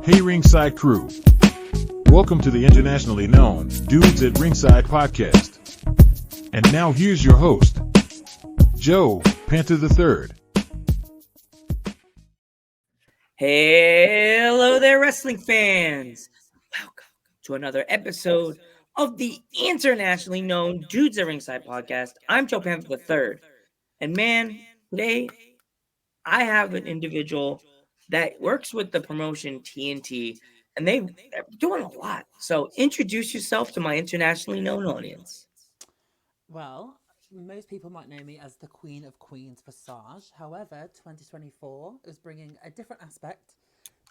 Hey Ringside crew, welcome to the internationally known Dudes at Ringside podcast. And now here's your host, Joe, Panther the Third. Hello there, wrestling fans. Welcome to another episode of the internationally known Dudes at Ringside podcast. I'm Joe Panther the Third. And man, today I have an individual that works with the promotion TNT, and they're doing a lot. So introduce yourself to my internationally known audience. Well, most people might know me as the Queen of Queens Visge. However, 2024 is bringing a different aspect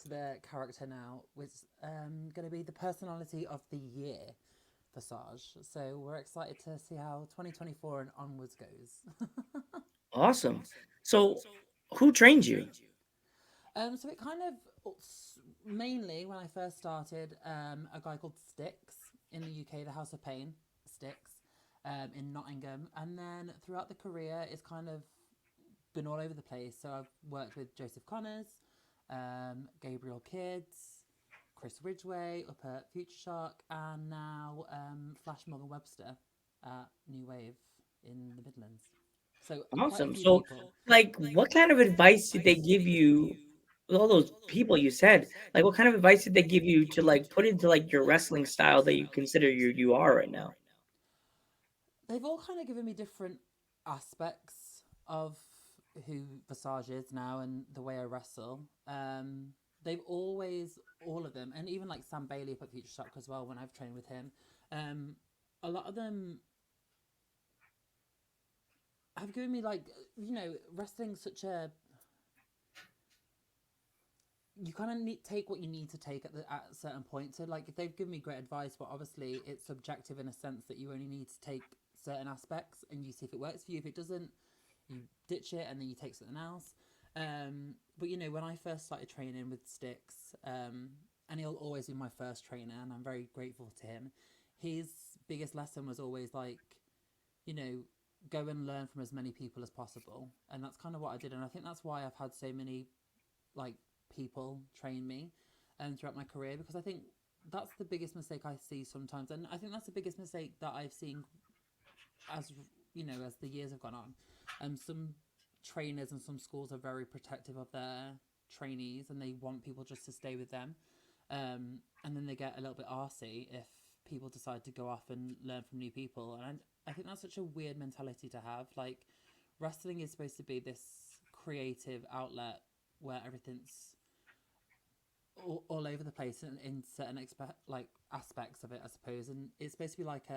to the character now, which is going to be the personality of the year, Visge. So we're excited to see how 2024 and onwards goes. Awesome. So who trained you? So it kind of, mainly when I first started, a guy called Styx in the UK, the House of Pain, Styx. In Nottingham, and then throughout the career it's kind of been all over the place. So I've worked with Joseph Connors, Gabriel Kids, Chris Ridgway up at Future Shark, and now Flash Morgan Webster at New Wave in the Midlands. So Awesome. So, like, what kind of advice did they give you? With all those people you said, like, what kind of advice did they give you to like put into like your wrestling style that you consider you are right now? They've all kind of given me different aspects of who Visge is now and the way I wrestle. They've always, all of them, and even like Sam Bailey up at Future Shock as well when I've trained with him, a lot of them have given me like, wrestling's such a... You kind of take what you need to take at a certain point. So like they've given me great advice, but obviously it's subjective in a sense that you only need to take certain aspects and you see if it works for you. If it doesn't, you ditch it and then you take something else. But when I first started training with Styx, and he'll always be my first trainer, and I'm very grateful to him. His biggest lesson was always like, go and learn from as many people as possible, and that's kind of what I did. And I think that's why I've had so many like people train me throughout my career, because I think that's the biggest mistake I see sometimes, and I think that's the biggest mistake that I've seen as the years have gone on. Some trainers and some schools are very protective of their trainees and they want people just to stay with them, and then they get a little bit arsey if people decide to go off and learn from new people. And I think that's such a weird mentality to have. Like, wrestling is supposed to be this creative outlet where everything's all over the place in certain aspects of it, I suppose. And it's supposed to be like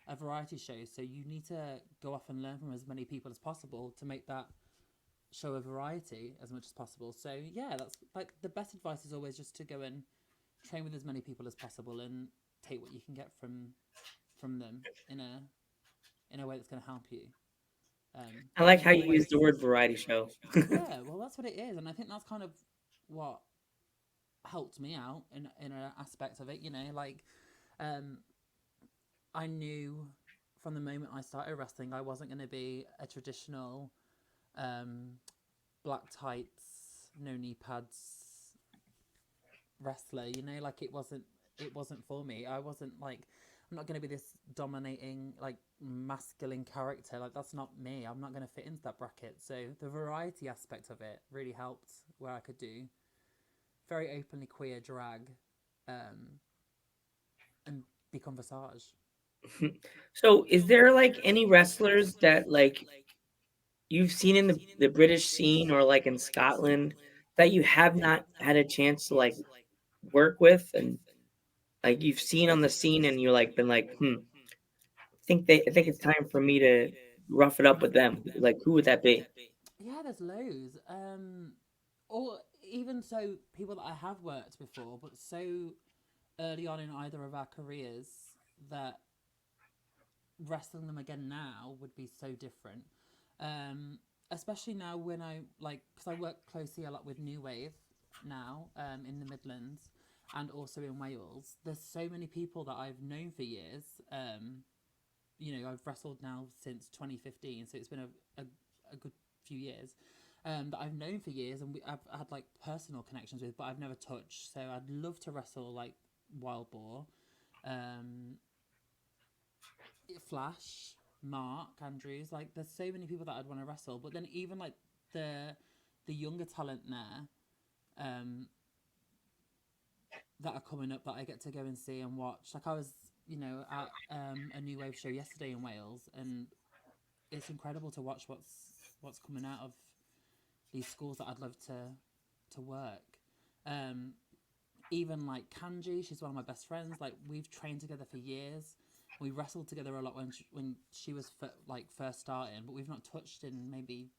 a variety show, so you need to go off and learn from as many people as possible to make that show a variety as much as possible. So yeah, that's like the best advice is always just to go and train with as many people as possible and take what you can get from them in a way that's going to help you. I like how you use the word variety show. Yeah, well, that's what it is, and I think that's kind of what helped me out in an aspect of it. I knew from the moment I started wrestling I wasn't going to be a traditional black tights, no knee pads wrestler. Like it wasn't for me. I'm not going to be this dominating like masculine character. Like, that's not me. I'm not going to fit into that bracket. So the variety aspect of it really helped, where I could do very openly queer drag and become Visge. So, is there like any wrestlers that like you've seen in the British scene or like in Scotland that you have not had a chance to like work with, and like you've seen on the scene and you're like been like, I think it's time for me to rough it up with them. Like, who would that be? Yeah, there's loads. Or even people that I have worked before, but so early on in either of our careers, that wrestling them again now would be so different. Especially now when I like, because I work closely a lot with New Wave now, in the Midlands and also in Wales. There's so many people that I've known for years. I've wrestled now since 2015, so it's been a good few years. That I've known for years, and I've had like personal connections with, but I've never touched. So I'd love to wrestle like Wild Boar, um, Flash, Mark Andrews. Like, there's so many people that I'd want to wrestle. But then even like the younger talent there, that are coming up that I get to go and see and watch. Like, I was, at a New Wave show yesterday in Wales, and it's incredible to watch what's coming out of these schools that I'd love to work. Um, Even like Kanji, she's one of my best friends. Like, we've trained together for years. We wrestled together a lot when she was first starting, but we've not touched in maybe,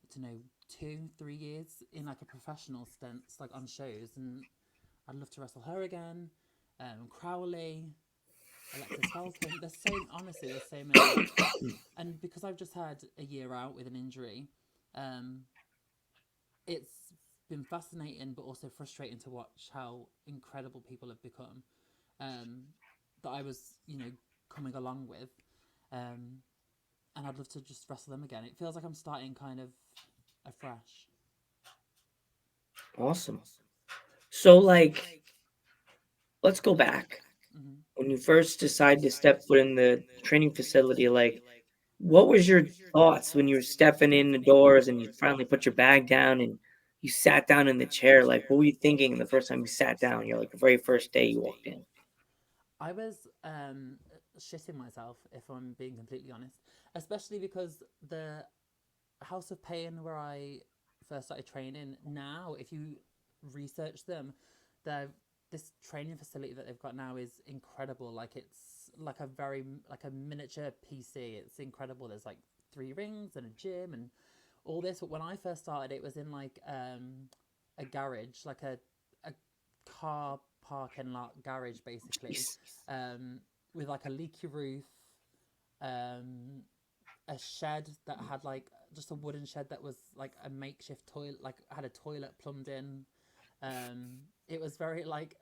I don't know, 2-3 years in like a professional stance, like on shows. And I'd love to wrestle her again. Crowley, Alexis Felton. There's so many. And because I've just had a year out with an injury, it's been fascinating but also frustrating to watch how incredible people have become, that I was, coming along with. Um, and I'd love to just wrestle them again. It feels like I'm starting kind of afresh. Awesome. So, like, let's go back. Mm-hmm. When you first decided to step foot in the training facility, like, what was your thoughts when you were stepping in the doors and you finally put your bag down and you sat down in the chair? Like, what were you thinking the first time you sat down? You're like the very first day you walked in. I was shitting myself, if I'm being completely honest, especially because the House of Pain, where I first started training, now if you research them, they're this training facility that they've got now is incredible. Like, it's like a miniature PC. It's incredible. There's like 3 rings and a gym and all this. But when I first started, it was in like a garage, like a car parking lot garage, basically, with like a leaky roof, um, a shed that had like just a wooden shed that was like a makeshift toilet, like had a toilet plumbed in. It was very like,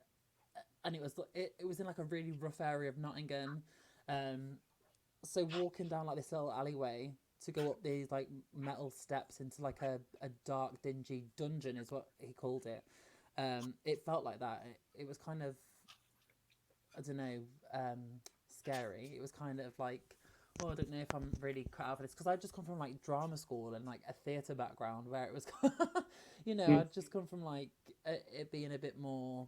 and it was in like a really rough area of Nottingham. Um, so walking down like this little alleyway to go up these like metal steps into like a dark, dingy dungeon is what he called it. It felt like that. It was kind of, I don't know, scary. It was kind of like, oh, I don't know if I'm really cut out for this, because I'd just come from like drama school and like a theatre background where it was, Mm. I'd just come from like it being a bit more,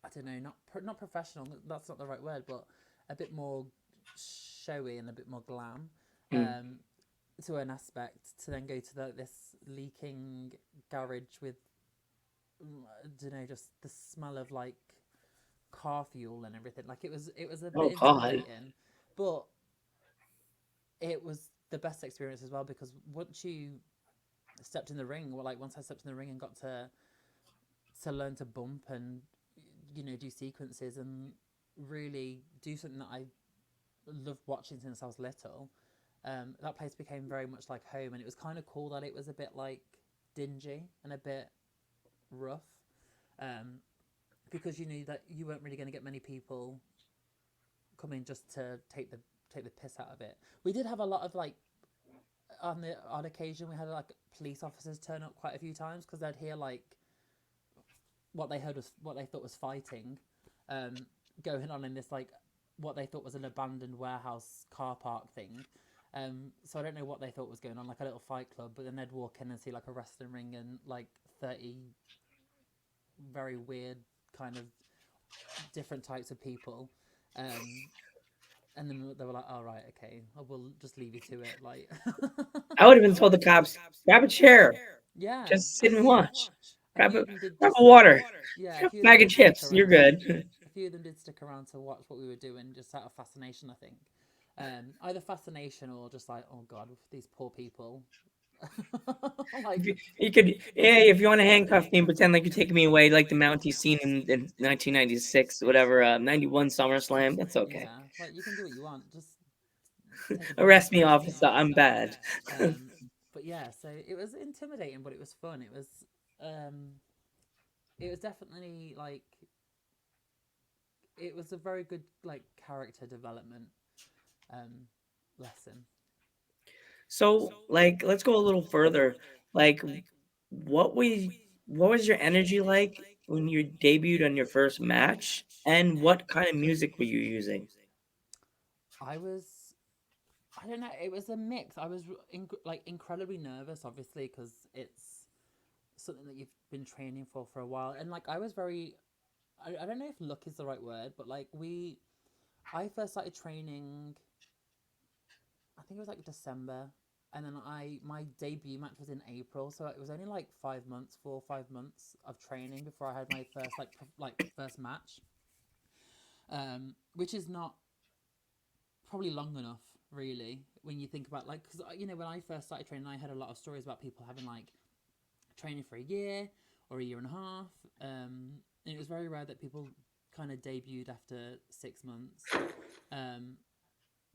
I don't know, not professional. That's not the right word, but a bit more showy and a bit more glam. Mm. Um, to an aspect, to then go to this leaking garage with, I don't know, just the smell of like car fuel and everything. Like, it was a Oh bit God. intimidating, but it was the best experience as well, because once you stepped in the ring, well, like once I stepped in the ring and got to learn to bump and do sequences and really do something that I loved watching since I was little. That place became very much like home, and it was kind of cool that it was a bit like dingy and a bit rough, um, because you knew that you weren't really going to get many people coming just to take the piss out of it. We did have a lot of like, on the odd occasion we had like police officers turn up quite a few times, because they'd hear like what they thought was fighting, um, going on in this like what they thought was an abandoned warehouse car park thing. So I don't know what they thought was going on, like a little fight club, but then they'd walk in and see like a wrestling ring and like 30 very weird kind of different types of people. And then they were like, "All right, okay, I will just leave you to it." Like, I would have been told the cops, grab a chair, yeah, just sit and watch. a Grab few a of them did grab just a water, yeah, a grab few a of them bag of did stick chips. You're around. good. A few of them did stick around to watch what we were doing, just out of fascination, I think. Either fascination or just like, oh god, these poor people. Like, You could, yeah, if you want to handcuff me and pretend like you're taking me away, like the Mountie scene in 1996, whatever, 91 SummerSlam, that's okay. yeah, like you can do what you want. Just take a bumper Arrest me, stick. officer. I'm bad. Um, but yeah, so it was intimidating, but it was fun. Um, it was definitely like it was a very good like character development um lesson. So, like, let's go a little further. Like, what was what was your energy like when you debuted on your first match, and what kind of music were you using? I was, I don't know, it was a mix. I was like incredibly nervous, obviously, because it's something that you've been training for a while, and like I was very, I don't know if luck is the right word, but like I first started training, I think it was like December, and then my debut match was in April, so it was only like 5 months, 4 or 5 months of training before I had my first like first match, which is not probably long enough really when you think about like because when I first started training, I had a lot of stories about people having like training for a year or a year and a half, and it was very rare that people kind of debuted after 6 months. Um,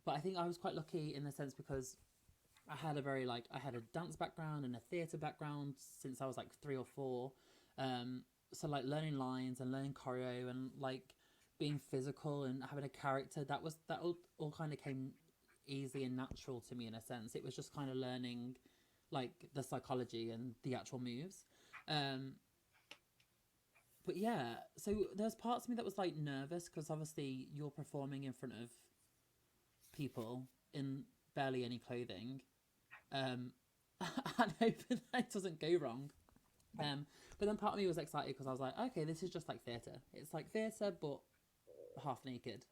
but I think I was quite lucky in the sense because I had a dance background and a theatre background since I was like 3 or 4. So like learning lines and learning choreo and like being physical and having a character that all kind of came easy and natural to me in a sense. It was just kind of learning like the psychology and the actual moves. Um, but yeah, so there's parts of me that was like nervous because obviously you're performing in front of people in barely any clothing, um, and hoping that it doesn't go wrong. But then part of me was excited because I was like, okay, this is just like theatre. It's like theatre, but half naked.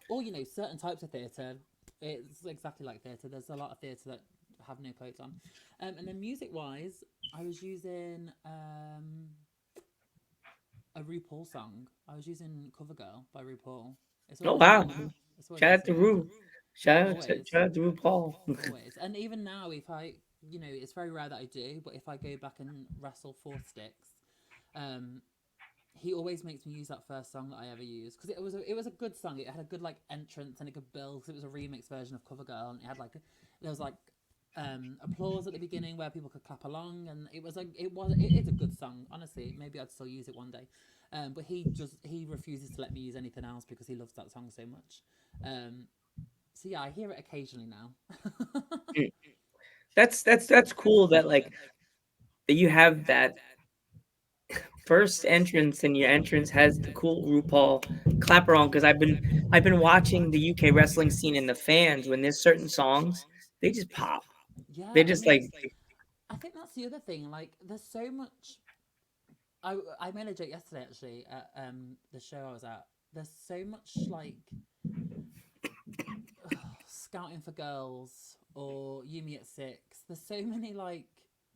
Or, certain types of theatre, it's exactly like theatre. There's a lot of theatre that have no clothes on. And then music wise, I was using a RuPaul song. I was using Cover Girl by RuPaul. It's Oh always wow! been a, it's always Shout been out to something. Rue. Always. Shout out to RuPaul. Always. And even now, if I, it's very rare that I do, but if I go back and wrestle Four Sticks, um, he always makes me use that first song that I ever used because it was a good song. It had a good like entrance and a good build because it was a remix version of Cover Girl, and it had like there was like applause at the beginning where people could clap along, and it is a good song. Honestly, maybe I'd still use it one day. But he refuses to let me use anything else because he loves that song so much. Um, so yeah, I hear it occasionally now. That's cool that like that you have that first entrance and your entrance has the cool RuPaul clapper on because I've been watching the UK wrestling scene and the fans when there's certain songs they just pop. They Yeah, I just mean, like I think that's the other thing. Like, there's so much. I made a joke yesterday actually at the show I was at. There's so much like scouting for girls or Yumi at Six. There's so many like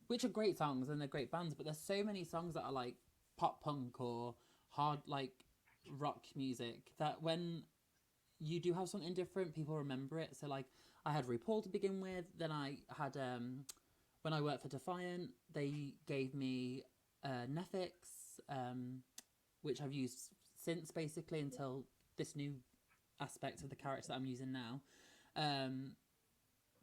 which are great songs and they're great bands, but there's so many songs that are like pop punk or hard like rock music that when you do have something different, people remember it. So like I had RuPaul to begin with, then I had when I worked for Defiant, they gave me Nefix, which I've used since basically until this new aspect of the character that I'm using now. Um,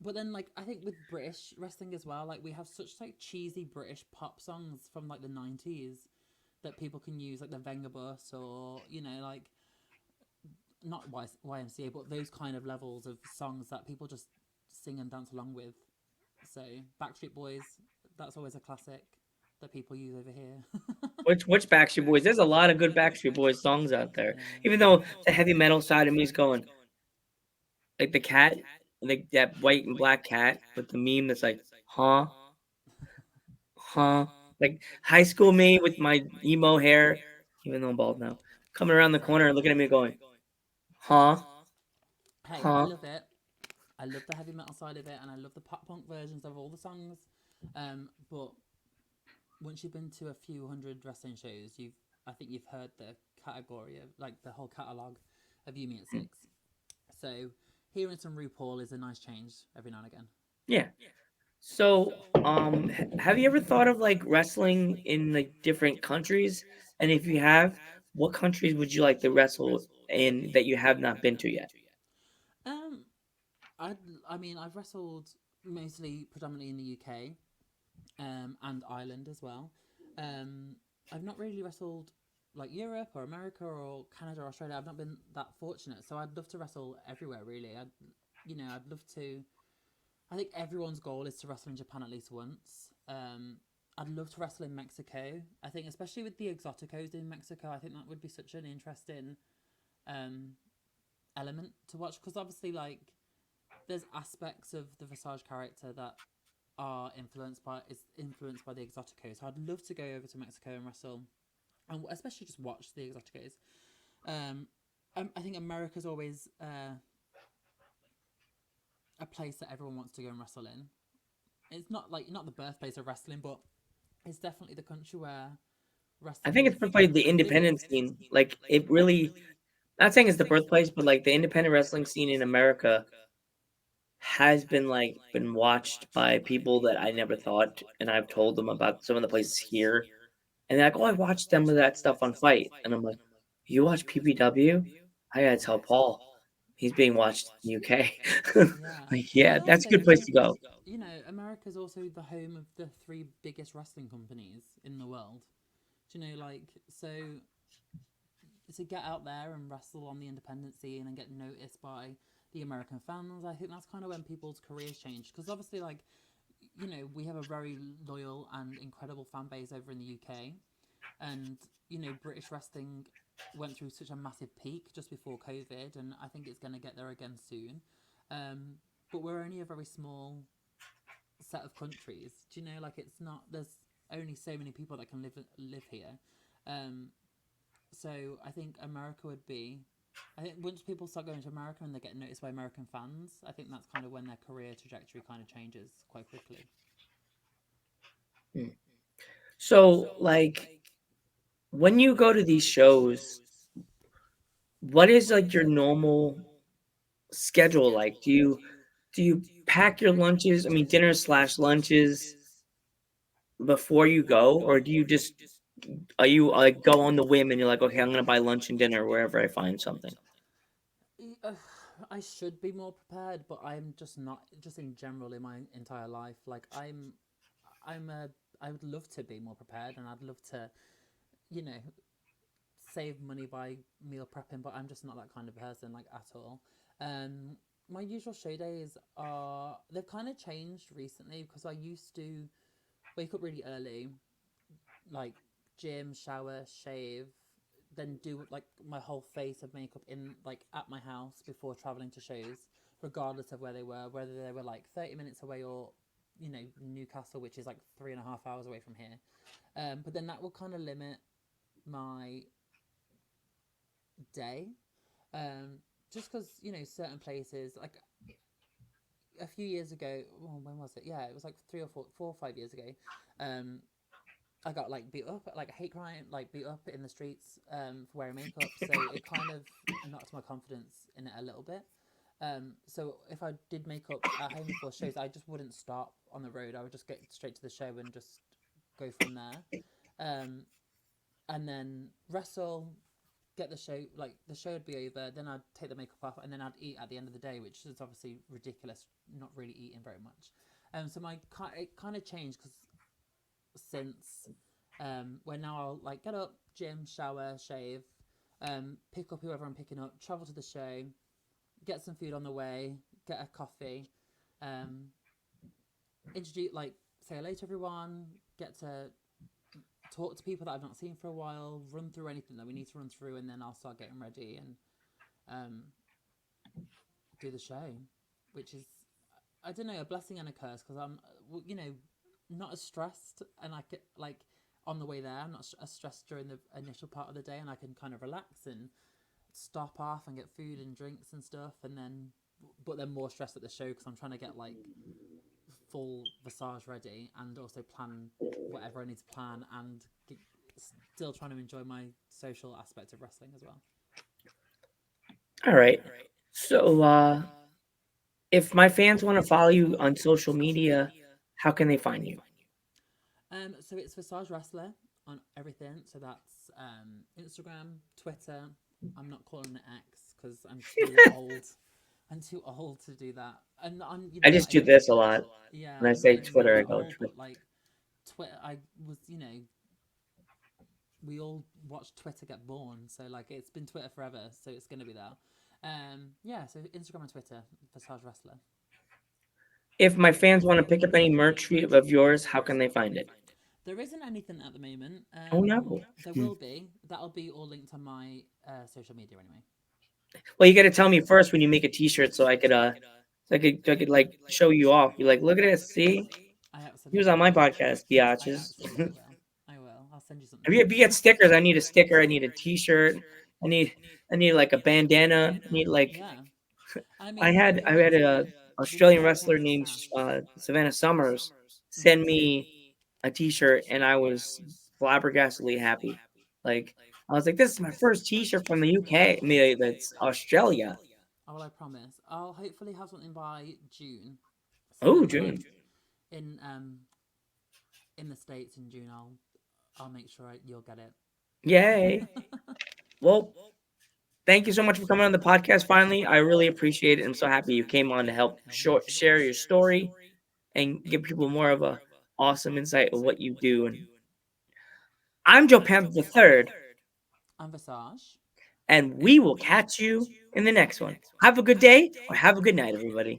but then like I think with British wrestling as well, like we have such like cheesy British pop songs from like the 90s that people can use, like the Venga Bus or like not YMCA, but those kind of levels of songs that people just sing and dance along with. So Backstreet Boys, that's always a classic that people use over here. which Backstreet Boys. There's a lot of good Backstreet Boys songs out there. Yeah. Even though the heavy metal side of me is going like the cat, like that white and black cat with the meme that's like, huh, huh, like high school me with my emo hair, even though I'm bald now, coming around the corner and looking at me going, huh, Hey, I huh. love it. I love the heavy metal side of it, and I love the pop punk versions of all the songs. But once you've been to a few hundred wrestling shows, I think you've heard the category of like the whole catalogue of Yumi at Six. So hearing some RuPaul is a nice change every now and again. Yeah. So, have you ever thought of like wrestling in like different countries? And if you have, what countries would you like to wrestle in that you have not been to yet? Um, I I mean, I've wrestled mostly predominantly in the UK, and Ireland as well. Um, I've not really wrestled like Europe or America or Canada or Australia. I've not been that fortunate, so I'd love to wrestle everywhere. Really, I'd love to. I think everyone's goal is to wrestle in Japan at least once. I'd love to wrestle in Mexico. I think, especially with the Exoticos in Mexico, I think that would be such an interesting um, element to watch because obviously, like, there's aspects of the Visage character that are influenced by the Exoticos. So I'd love to go over to Mexico and wrestle, and especially just watch the Exoticos. Um, I think America's always a place that everyone wants to go and wrestle in. It's not the birthplace of wrestling, but it's definitely the country where I wrestling think is it's probably the biggest. independent scene. Like it really, not saying it's the birthplace, but like the independent wrestling scene in America has been watched by people that I never thought, and I've told them about some of the places here, and they're like, "Oh, I watched them with that stuff on Fight," and I'm like, "You watch PPW? I gotta tell Paul, he's being watched in the UK." Yeah, Like, but yeah, I that's a also good place to think go. America's also the home of the three biggest wrestling companies in the world. Do you know, like, so to get out there and wrestle on the independent scene and get noticed by the American fans, I think that's kind of when people's careers change. Because obviously, like, we have a very loyal and incredible fan base over in the UK, and British wrestling went through such a massive peak just before COVID, and I think it's going to get there again soon. But we're only a very small set of countries. Do you know? Like, it's not. There's only so many people that can live here. Um, so I think America would be. I think once people start going to America and they get noticed by American fans, I think that's kind of when their career trajectory kind of changes quite quickly. Mm. So, like, when you go to these shows, what is like your normal schedule like? Do you pack your lunches? I mean, dinner slash lunches before you go, or do you just are you like go on the whim and you're like, okay, I'm gonna buy lunch and dinner wherever I find something? Uh, I should be more prepared, but I'm just not. Just in general, in my entire life, like I'm a. I would love to be more prepared, and I'd love to, you know, save money by meal prepping, but I'm just not that kind of person, like, at all. My usual show days are they've kind of changed recently because I used to wake up really early, like gym, shower, shave, then do like my whole face of makeup in like at my house before traveling to shows, regardless of where they were, whether they were like 30 minutes away or Newcastle, which is like 3.5 hours away from here. But then that will kind of limit my day. Um, just because certain places like a few years ago. Well, when was it? Yeah, it was like 3 or 4, 4 or 5 years ago. Um, I got like beat up, like hate crime, like beat up in the streets for wearing makeup. So it kind of knocked my confidence in it a little bit. So if I did makeup at home before shows, I just wouldn't stop on the road. I would just get straight to the show and just go from there. Um, and then wrestle, get the show, like the show would be over, then I'd take the makeup off, and then I'd eat at the end of the day, which is obviously ridiculous, not really eating very much. So it kind of changed because since where now I'll like get up, gym, shower, shave, pick up whoever I'm picking up, travel to the show, get some food on the way, get a coffee, um, introduce, like, say hello to everyone, get to talk to people that I've not seen for a while, run through anything that we need to run through, and then I'll start getting ready and um, do the show, which is, I don't know, a blessing and a curse because I'm, not as stressed, and I get like on the way there, I'm not as stressed during the initial part of the day, and I can kind of relax and stop off and get food and drinks and stuff, and then, but then more stressed at the show because I'm trying to get like full Visage ready and also plan whatever I need to plan and still trying to enjoy my social aspect of wrestling as well. All right. So, if my fans want to follow you on social media, how can they find you? So it's Visage Wrestler on everything. So that's Instagram, Twitter. I'm not calling it X because I'm too old. I'm too old to do that. And I just do this a lot. yeah, When I I'm not say necessarily Twitter, I that go old, Twitter. but like Twitter, I was, we all watched Twitter get born, so like it's been Twitter forever, so it's gonna be there. Yeah, so Instagram and Twitter, Visage Wrestler. If my fans want to pick up any merch of yours, how can they find it? There isn't anything at the moment. Oh no. There will be. That'll be all linked on my social media anyway. Well, you got to tell me first when you make a T-shirt so I could like show you off. Be like, look at this. See, I he was absolutely on my will. podcast, I biatches. absolutely will. I will. I'll send you something If you nice. get stickers, I need a sticker. I need a T-shirt. I need I need like a bandana. I need like Yeah. I I mean, had I had a we need Australian to get you wrestler a named sash. Savannah Summers Hmm. send me a T-shirt, and I was flabbergastedly happy. Like I was like, this is my first T-shirt from the UK. I mean, that's Australia. Oh, well, I promise. I'll hopefully have something by June. So Oh, when we're like June. in in the States in June, I'll make sure you'll get it. Yay. Well, thank you so much for coming on the podcast finally. I really appreciate it. I'm so happy you came on to help share your story and give people more of a awesome insight of what you do. And I'm Joe Panther the Third, I'm Visage. and we will catch you in the next one. Have a good day or have a good night, everybody.